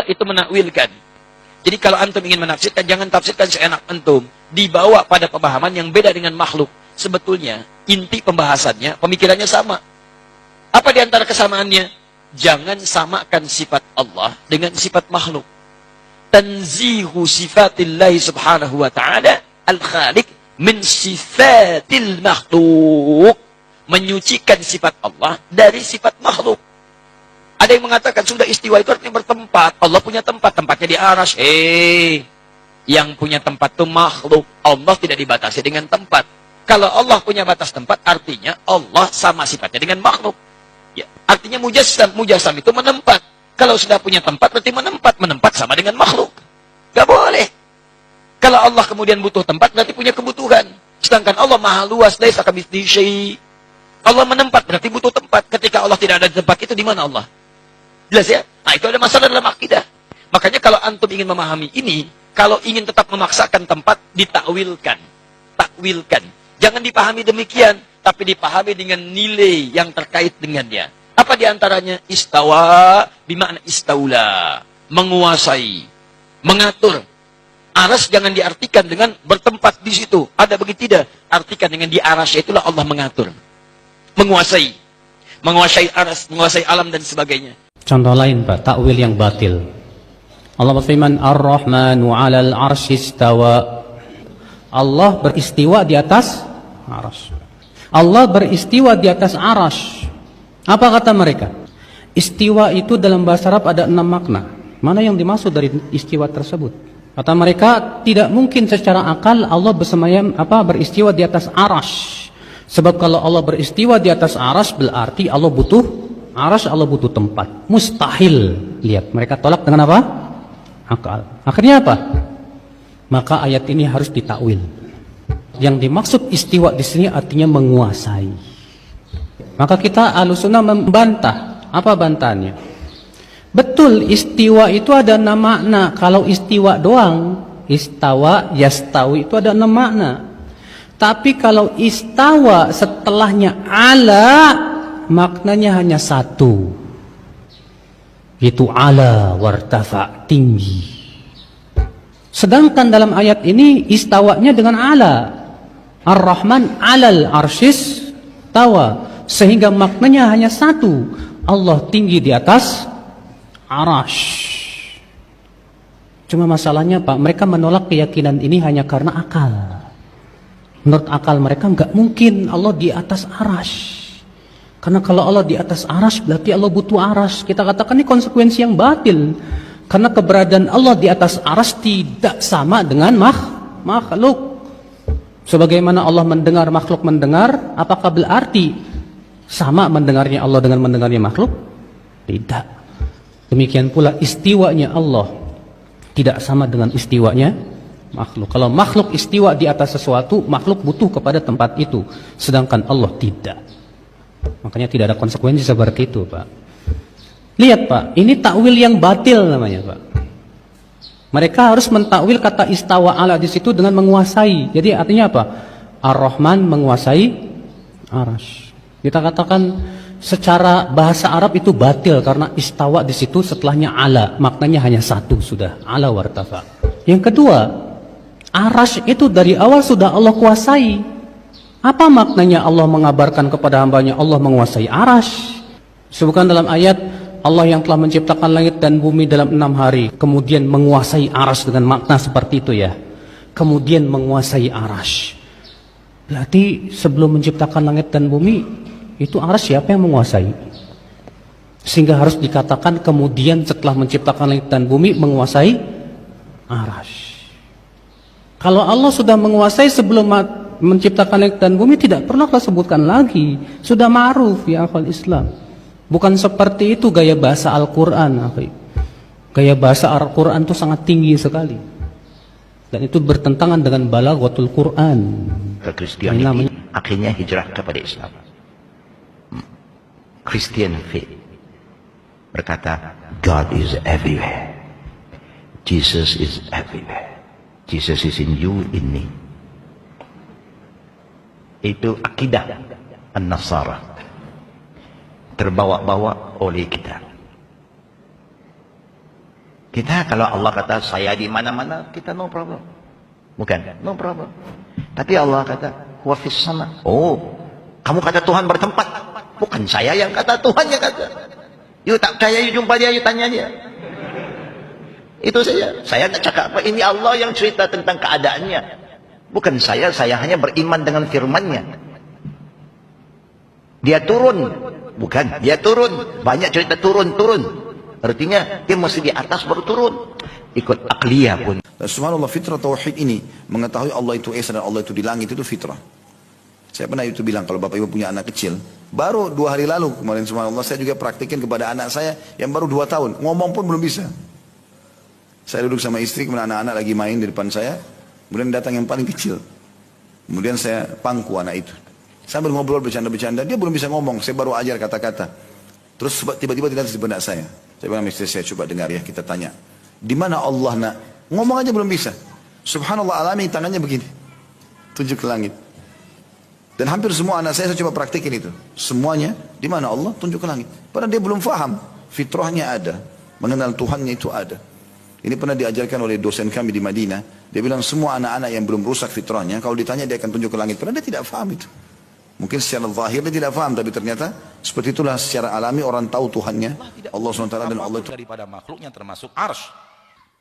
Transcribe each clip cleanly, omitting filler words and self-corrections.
itu menakwilkan. Jadi kalau antum ingin menafsirkan, jangan tafsirkan seenak antum. Dibawa pada pemahaman yang beda dengan makhluk. Sebetulnya, inti pembahasannya, pemikirannya sama. Apa di antara kesamaannya? Jangan samakan sifat Allah dengan sifat makhluk. Tanzihu sifatillahi subhanahu wa ta'ala al-khaliq min sifatil makhluk. Menyucikan sifat Allah dari sifat makhluk. Ada yang mengatakan sudah istiwa itu artinya bertempat. Allah punya tempat, tempatnya di arasy. Yang punya tempat itu makhluk. Allah tidak dibatasi dengan tempat. Kalau Allah punya batas tempat, artinya Allah sama sifatnya dengan makhluk. Ya, artinya mujassam itu menempat. Kalau sudah punya tempat, berarti menempat sama dengan makhluk. Gak boleh. Kalau Allah kemudian butuh tempat, berarti punya kebutuhan. Sedangkan Allah maha luas, laisa kamitslihi syai'. Allah menempat, berarti butuh tempat. Ketika Allah tidak ada di tempat itu, di mana Allah? Jelas ya? Nah, itu ada masalah dalam akidah. Makanya kalau antum ingin memahami ini, kalau ingin tetap memaksakan tempat, ditakwilkan. Takwilkan. Jangan dipahami demikian, tapi dipahami dengan nilai yang terkait dengannya. Apa diantaranya? Istawa, bimakna istaula. Menguasai. Mengatur. Aras jangan diartikan dengan bertempat di situ. Ada begitu tidak? Artikan dengan di arasy, itulah Allah mengatur. Menguasai. Menguasai aras, menguasai alam dan sebagainya. Contoh lain Pak, takwil yang batil. Allah berfirman, Ar-Rahmanu 'alal 'arsy istawa. Allah beristiwa di atas aras. Allah beristiwa di atas aras. Apa kata mereka? Istiwa itu dalam bahasa Arab ada 6 makna. Mana yang dimaksud dari istiwa tersebut? Kata mereka, tidak mungkin secara akal Allah beristiwa di atas aras. Sebab kalau Allah beristiwa di atas aras berarti Allah butuh aras, Allah butuh tempat. Mustahil. Lihat, mereka tolak dengan apa? Akal. Akhirnya apa? Maka ayat ini harus ditakwil. Yang dimaksud istiwa di sini artinya menguasai. Maka kita Ahlussunnah membantah. Apa bantahannya? Betul, istiwa itu ada 6 makna. Kalau istiwa doang, istawa, yastawi itu ada 6 makna. Tapi kalau istawa setelahnya ala, maknanya hanya 1. Itu ala wartafa, tinggi. Sedangkan dalam ayat ini istawanya dengan ala. Ar-Rahman 'alal 'arsyis tawa. Sehingga maknanya hanya 1. Allah tinggi di atas arasy. Cuma masalahnya Pak, mereka menolak keyakinan ini hanya karena akal. Menurut akal mereka nggak mungkin Allah di atas arasy. Karena kalau Allah di atas arasy berarti Allah butuh arasy. Kita katakan ini konsekuensi yang batil. Karena keberadaan Allah di atas arasy tidak sama dengan makhluk. Sebagaimana Allah mendengar, makhluk mendengar, apakah berarti sama mendengarnya Allah dengan mendengarnya makhluk? Tidak. Demikian pula istiwanya Allah tidak sama dengan istiwanya makhluk. Kalau makhluk istiwa di atas sesuatu, makhluk butuh kepada tempat itu. Sedangkan Allah tidak. Makanya tidak ada konsekuensi seperti itu Pak. Lihat Pak, ini takwil yang batil namanya Pak. Mereka harus mentakwil kata istawa ala di situ dengan menguasai. Jadi artinya apa? Ar-Rahman menguasai arasy. Kita katakan secara bahasa Arab itu batil karena istawa di situ setelahnya ala, maknanya hanya 1 sudah, ala wartafa. Yang kedua, arasy itu dari awal sudah Allah kuasai. Apa maknanya Allah mengabarkan kepada hambanya Allah menguasai arasy? Sebutkan dalam ayat Allah yang telah menciptakan langit dan bumi dalam 6 hari, kemudian menguasai arasy dengan makna seperti itu ya. Kemudian menguasai arasy. Berarti sebelum menciptakan langit dan bumi, itu arasy siapa yang menguasai? Sehingga harus dikatakan kemudian setelah menciptakan langit dan bumi menguasai arasy. Kalau Allah sudah menguasai sebelum menciptakan langit dan bumi, tidak perlu kita sebutkan lagi. Sudah ma'ruf ya akhwal Islam. Bukan seperti itu gaya bahasa Al-Quran. Gaya bahasa Al-Quran itu sangat tinggi sekali. Dan itu bertentangan dengan balaghatul Quran. Kristiani akhirnya hijrah kepada Islam. Christian faith berkata God is everywhere. Jesus is everywhere. Jesus is in you, in me. Itu akidah An-Nasara. Terbawa-bawa oleh kita. Kita kalau Allah kata saya di mana-mana, kita no problem. Bukan, no problem. Tapi Allah kata, huwa fis sama. Oh, kamu kata Tuhan bertempat. Bukan saya yang kata, Tuhan yang kata. Yuk tak percaya, yuk jumpa dia, yuk tanya dia. Itu saja. Saya tak cakap apa. Ini Allah yang cerita tentang keadaannya. Bukan saya hanya beriman dengan firman-Nya. Dia turun. Bukan, dia turun. Banyak cerita turun. Artinya, dia mesti di atas baru turun. Ikut akliyah pun. Dan subhanallah, fitrah tauhid ini, mengetahui Allah itu esa dan Allah itu di langit, itu fitrah. Saya pernah itu bilang, kalau bapak ibu punya anak kecil, baru 2 hari lalu kemarin subhanallah, saya juga praktikin kepada anak saya yang baru 2 tahun, ngomong pun belum bisa. Saya duduk sama istri, kemudian anak-anak lagi main di depan saya, kemudian datang yang paling kecil. Kemudian saya pangku anak itu. Sambil ngobrol, bercanda-bercanda, dia belum bisa ngomong, saya baru ajar kata-kata. Terus tiba-tiba tidak di benak saya. Saya bilang, istri saya, coba dengar ya, kita tanya. Di mana Allah nak? Ngomong aja belum bisa. Subhanallah, alami tangannya begini. Tunjuk ke langit. Dan hampir semua anak saya coba praktikin itu. Semuanya, di mana Allah? Tunjuk ke langit. Padahal dia belum faham. Fitrahnya ada. Mengenal Tuhannya itu ada. Ini pernah diajarkan oleh dosen kami di Madinah. Dia bilang semua anak-anak yang belum rusak fitrahnya, kalau ditanya dia akan tunjuk ke langit. Padahal dia tidak faham itu. Mungkin secara zahir dia tidak faham, tapi ternyata seperti itulah secara alami orang tahu Tuhannya. Allah SWT dan Allah itu. Daripada makhluknya termasuk arsy.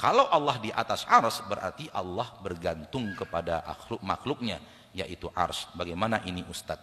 Kalau Allah di atas arsy, berarti Allah bergantung kepada makhluknya, yaitu arsy. Bagaimana ini Ustadz?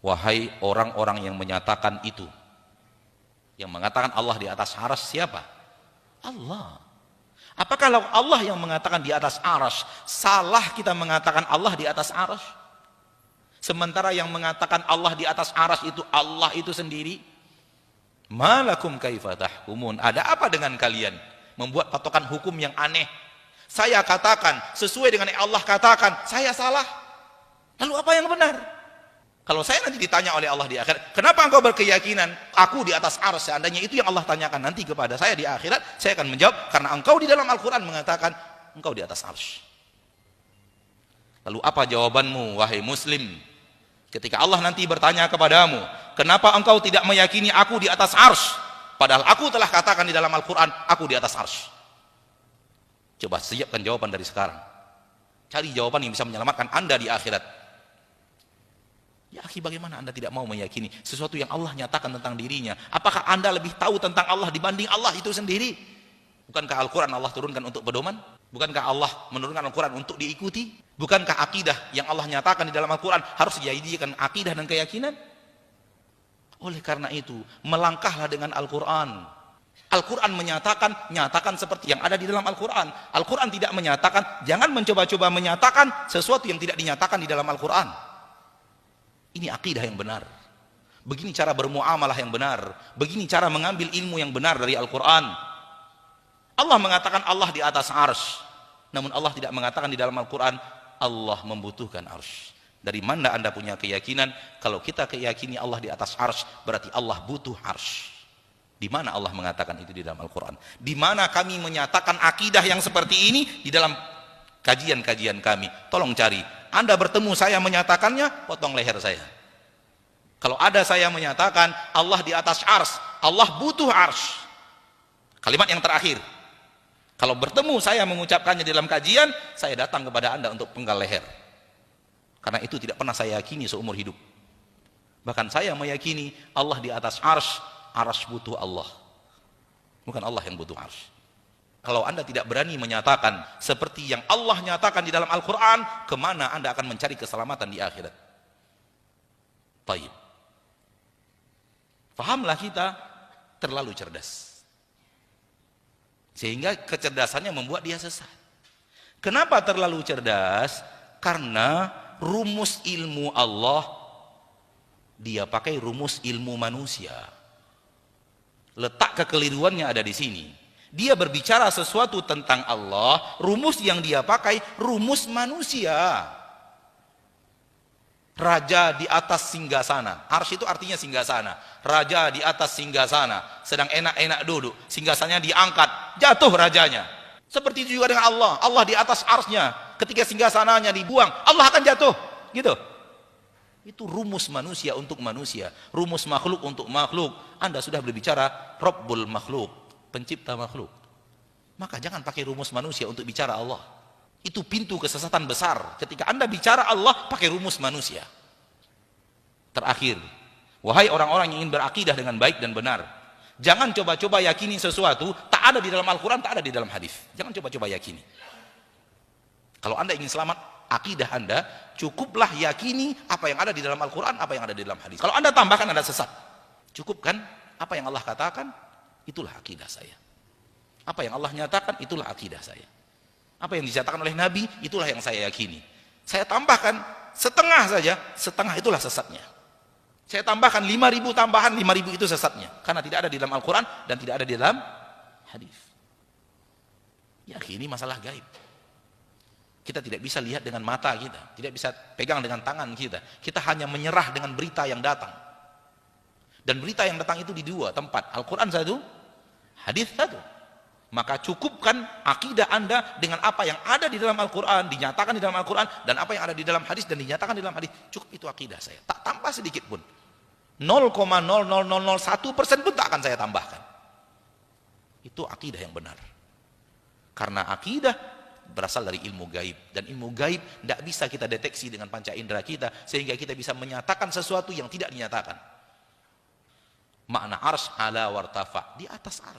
Wahai orang-orang yang menyatakan itu, yang mengatakan Allah di atas arsy siapa? Allah. Apakah kalau Allah yang mengatakan di atas arsy, salah kita mengatakan Allah di atas arsy? Sementara yang mengatakan Allah di atas arsy itu Allah itu sendiri. Malakum kaifa tahkumun? Ada apa dengan kalian? Membuat patokan hukum yang aneh. Saya katakan sesuai dengan yang Allah katakan, saya salah. Lalu apa yang benar? Kalau saya nanti ditanya oleh Allah di akhirat, kenapa engkau berkeyakinan aku di atas arsy? Seandainya itu yang Allah tanyakan nanti kepada saya di akhirat, saya akan menjawab karena engkau di dalam Al-Quran mengatakan engkau di atas arsy. Lalu apa jawabanmu wahai muslim? Ketika Allah nanti bertanya kepadamu, kenapa engkau tidak meyakini aku di atas arsy? Padahal aku telah katakan di dalam Al-Quran, aku di atas arsy. Coba siapkan jawaban dari sekarang. Cari jawaban yang bisa menyelamatkan Anda di akhirat. Ya akhi, bagaimana Anda tidak mau meyakini sesuatu yang Allah nyatakan tentang dirinya? Apakah Anda lebih tahu tentang Allah dibanding Allah itu sendiri? Bukankah Al-Quran Allah turunkan untuk pedoman? Bukankah Allah menurunkan Al-Quran untuk diikuti? Bukankah akidah yang Allah nyatakan di dalam Al-Quran harus dijadikan akidah dan keyakinan? Oleh karena itu, melangkahlah dengan Al-Quran. Al-Quran menyatakan, nyatakan seperti yang ada di dalam Al-Quran. Al-Quran tidak menyatakan, jangan mencoba-coba menyatakan sesuatu yang tidak dinyatakan di dalam Al-Quran. Ini akidah yang benar. Begini cara bermuamalah yang benar. Begini cara mengambil ilmu yang benar dari Al-Quran. Allah mengatakan Allah di atas arsy. Namun Allah tidak mengatakan di dalam Al-Quran Allah membutuhkan arsy. Dari mana Anda punya keyakinan kalau kita keyakini Allah di atas arsy berarti Allah butuh arsy? Di mana Allah mengatakan itu di dalam Al-Quran? Di mana kami menyatakan akidah yang seperti ini di dalam kajian-kajian kami? Tolong cari. Anda bertemu saya menyatakannya, potong leher saya. Kalau ada saya menyatakan Allah di atas arsy, Allah butuh arsy. Kalimat yang terakhir. Kalau bertemu saya mengucapkannya dalam kajian, saya datang kepada Anda untuk penggal leher. Karena itu tidak pernah saya yakini seumur hidup. Bahkan saya meyakini Allah di atas arsy, arsy butuh Allah. Bukan Allah yang butuh arsy. Kalau Anda tidak berani menyatakan seperti yang Allah nyatakan di dalam Al-Quran, kemana Anda akan mencari keselamatan di akhirat? Taib. Fahamlah kita terlalu cerdas. Sehingga kecerdasannya membuat dia sesat. Kenapa terlalu cerdas? Karena rumus ilmu Allah, dia pakai rumus ilmu manusia. Letak kekeliruannya ada di sini. Dia berbicara sesuatu tentang Allah, rumus yang dia pakai rumus manusia. Raja di atas singgasana. Arsy itu artinya singgasana. Raja di atas singgasana, sedang enak-enak duduk, singgasananya diangkat, jatuh rajanya. Seperti itu juga dengan Allah. Allah di atas arsy-nya, ketika singgasananya dibuang, Allah akan jatuh. Gitu. Itu rumus manusia untuk manusia, rumus makhluk untuk makhluk. Anda sudah berbicara Rabbul makhluk, pencipta makhluk. maka jangan pakai rumus manusia untuk bicara Allah. Itu pintu kesesatan besar. Ketika Anda bicara Allah, pakai rumus manusia. Terakhir, wahai orang-orang yang ingin berakidah dengan baik dan benar, jangan coba-coba yakini sesuatu tak ada di dalam Al-Quran, tak ada di dalam hadis. Jangan coba-coba yakini. Kalau Anda ingin selamat akidah Anda, cukuplah yakini apa yang ada di dalam Al-Quran, apa yang ada di dalam hadis. Kalau Anda tambahkan, Anda sesat. Cukupkan apa yang Allah katakan, itulah akidah saya. Apa yang Allah nyatakan, itulah akidah saya. Apa yang dinyatakan oleh Nabi, itulah yang saya yakini. Saya tambahkan setengah saja, setengah itulah sesatnya. Saya tambahkan 5.000 tambahan, 5.000 itu sesatnya. Karena tidak ada di dalam Al-Quran dan tidak ada di dalam hadis. Yakini masalah gaib. Kita tidak bisa lihat dengan mata kita, tidak bisa pegang dengan tangan kita. Kita hanya menyerah dengan berita yang datang. Dan berita yang datang itu di dua tempat, Al-Quran satu, hadis satu. Maka cukupkan akidah Anda dengan apa yang ada di dalam Al-Quran, dinyatakan di dalam Al-Quran, dan apa yang ada di dalam hadis dan dinyatakan di dalam hadis. Cukup itu akidah saya. Tak tambah sedikit pun. 0,00001% pun tak akan saya tambahkan. Itu akidah yang benar. Karena akidah berasal dari ilmu gaib. Dan ilmu gaib tidak bisa kita deteksi dengan panca indera kita, sehingga kita bisa menyatakan sesuatu yang tidak dinyatakan. Makna ars ala wartafa, di atas ars.